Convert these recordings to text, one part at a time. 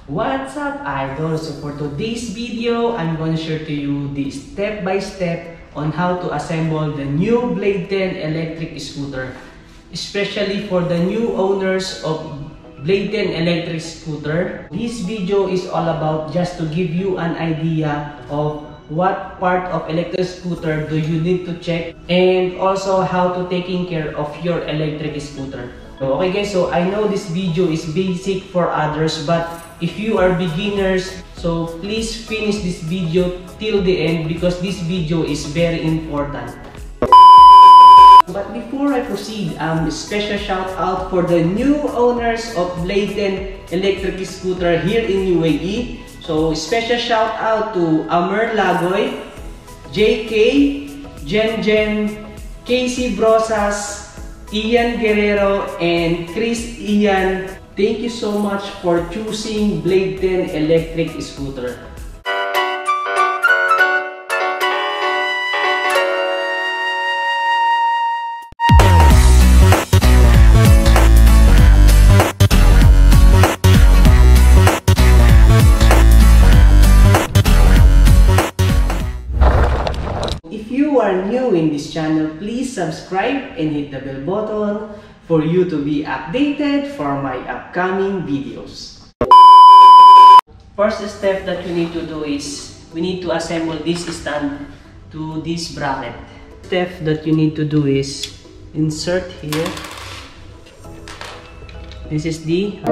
What's up, idol? So for today's video, I'm going to share to you the step-by-step on how to assemble the new Blade 10 electric scooter. Especially for the new owners of Blade 10 electric scooter. This video is all about just to give you an idea of what part of electric scooter do you need to check, and also how to taking care of your electric scooter. So, okay guys, so I know this video is basic for others, but if you are beginners, so please finish this video till the end because this video is very important. But before I proceed, special shout out for the new owners of Blade 10 electric scooter here in UAE. So special shout out to Amer Lagoy, JK, Jen, Casey Brosas, Ian Guerrero, and Chris Ian. Thank you so much for choosing Blade 10 electric scooter. If you are new in this channel, please subscribe and hit the bell button for you to be updated for my upcoming videos. First step that you need to do is we need to assemble this stand to this bracket. Step that you need to do is insert here. This is the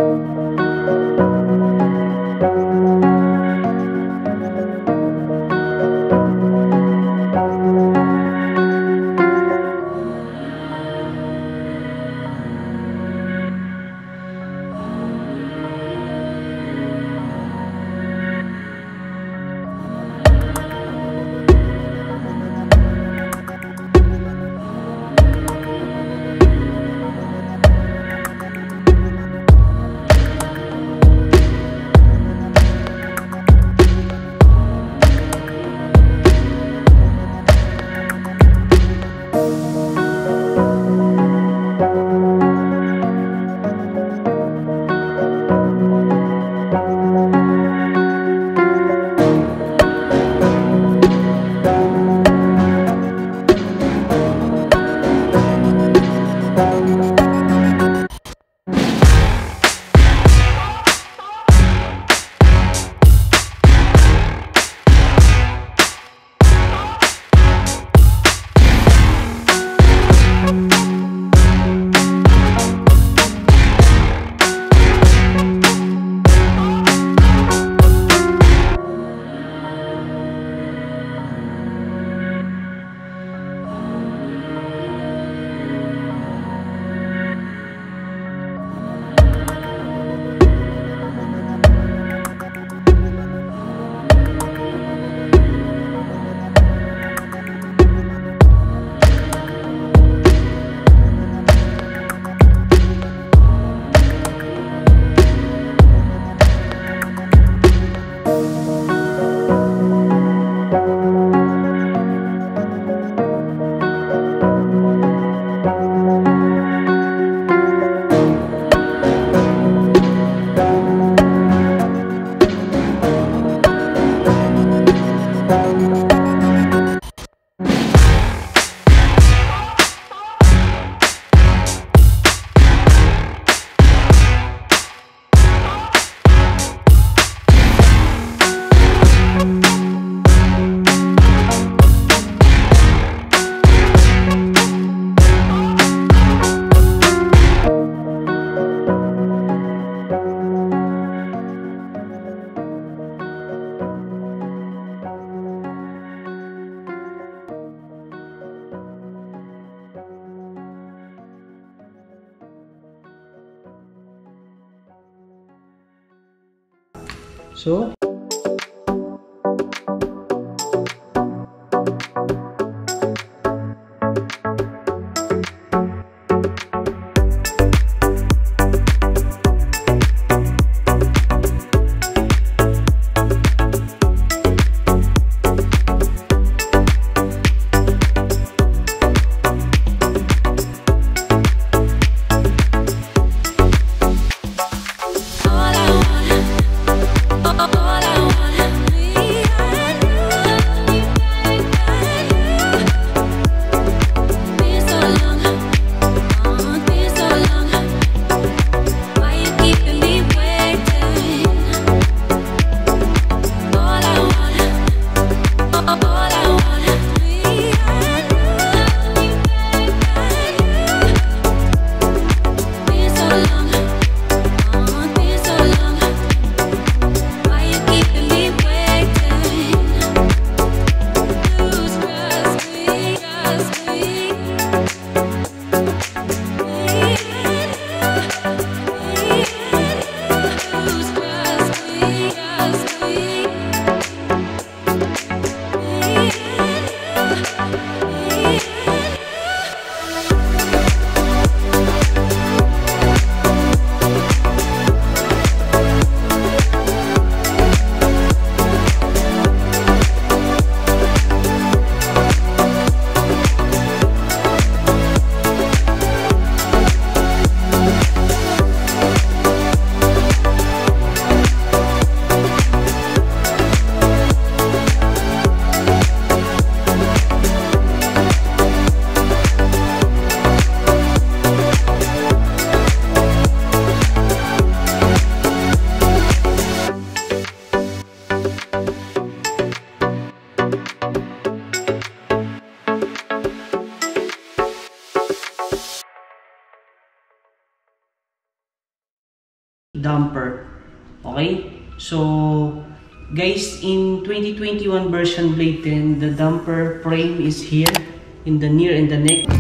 so all I want Okay? So, guys, in 2021 version Blade 10, the damper frame is here in the near and the neck.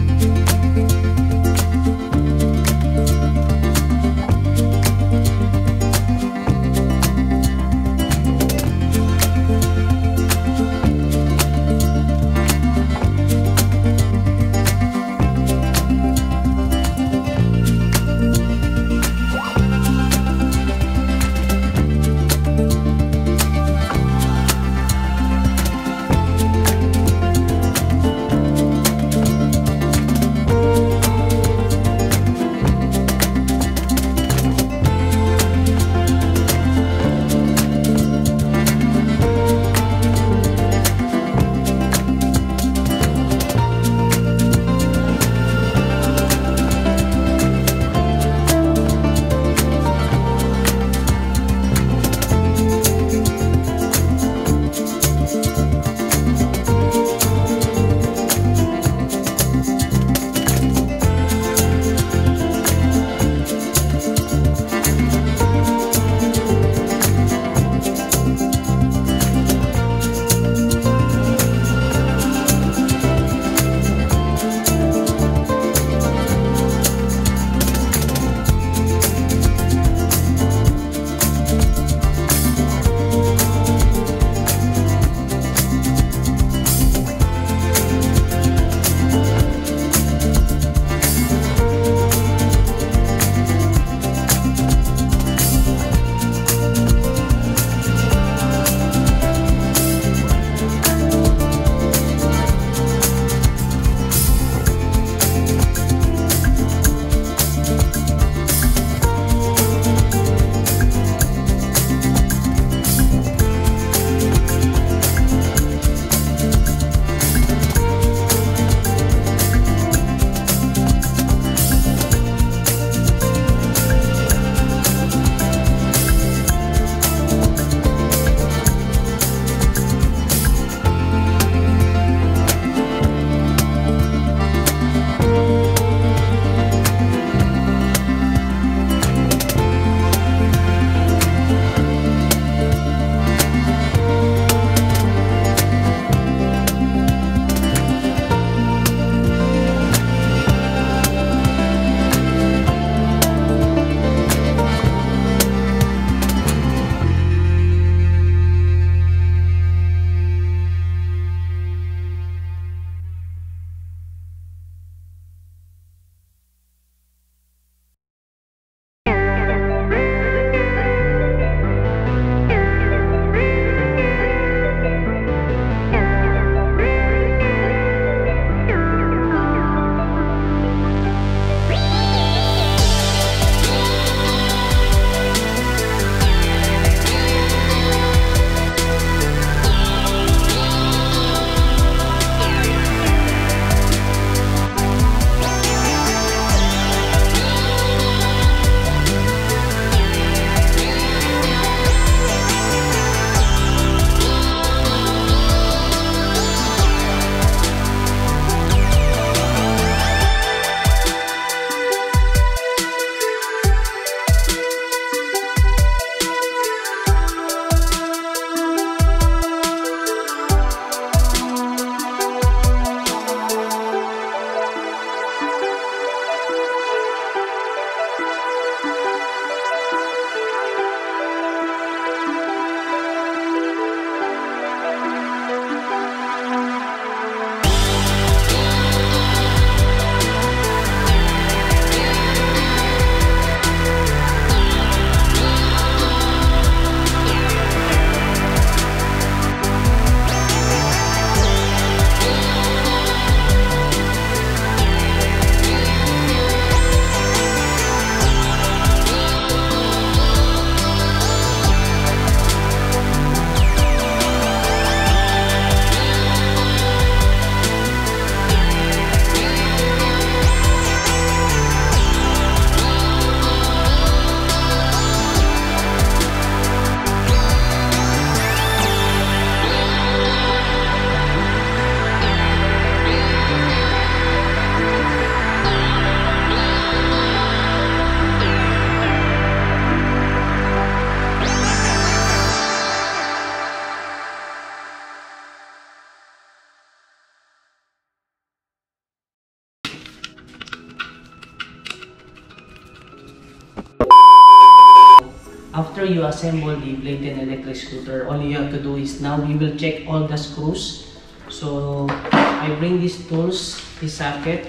after you assemble the Blade 10 electric scooter, all you have to do is now we will check all the screws. So I bring these tools, this socket.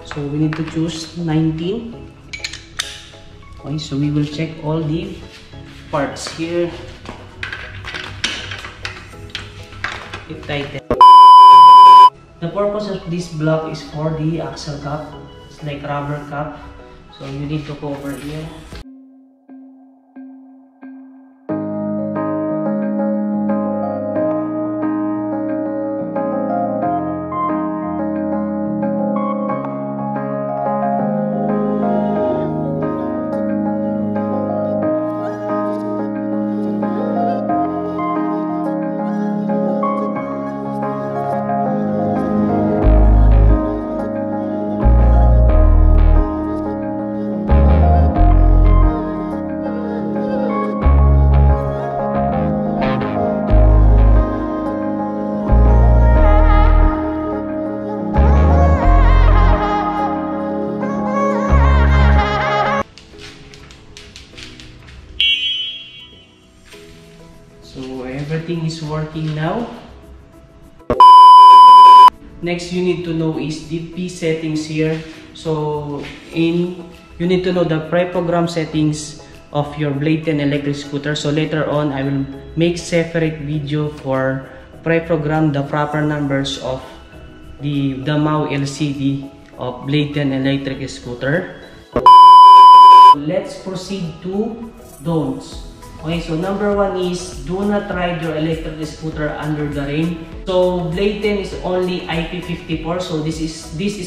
So we need to choose 19. Okay, so we will check all the parts here. It tighten. The purpose of this block is for the axle cap. It's like rubber cap. So you need to cover here. So everything is working now. Next you need to know is the P settings here. So you need to know the pre-program settings of your Blade 10 electric scooter. So later on I will make separate video for pre-program the proper numbers of the MAU LCD of Blade 10 electric scooter. Let's proceed to don'ts. Okay, so number 1 is do not ride your electric scooter under the rain. So Blade 10 is only IP54, so this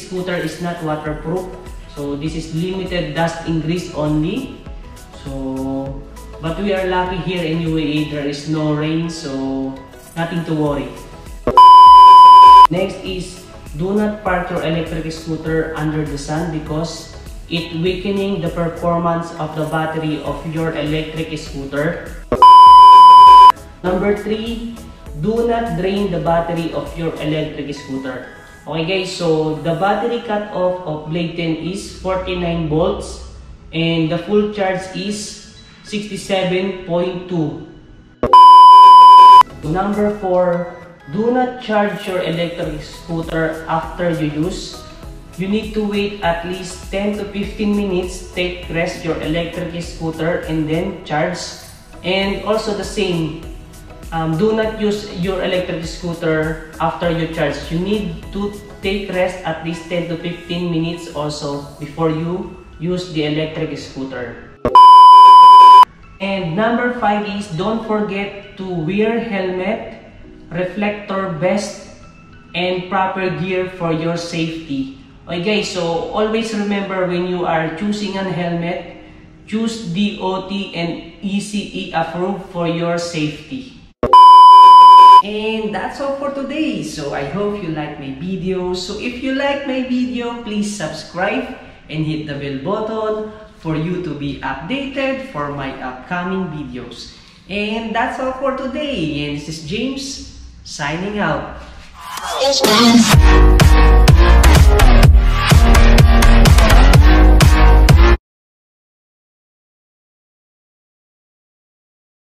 scooter is not waterproof. So this is limited dust and grease only. So but we are lucky here in UAE, there is no rain, so nothing to worry. Next is do not park your electric scooter under the sun because it weakening the performance of the battery of your electric scooter. Number 3, do not drain the battery of your electric scooter. Okay guys, so the battery cut-off of Blade 10 is 49 volts and the full charge is 67.2. Number 4, do not charge your electric scooter after you use. You need to wait at least 10 to 15 minutes, take rest your electric scooter and then charge. And also the same, do not use your electric scooter after you charge. You need to take rest at least 10 to 15 minutes also before you use the electric scooter. And number 5 is don't forget to wear helmet, reflector vest, and proper gear for your safety. Okay guys, so always remember when you are choosing a helmet, choose DOT and ECE approved for your safety. And that's all for today. So I hope you like my video. So if you like my video, please subscribe and hit the bell button for you to be updated for my upcoming videos. And that's all for today. And this is James signing out.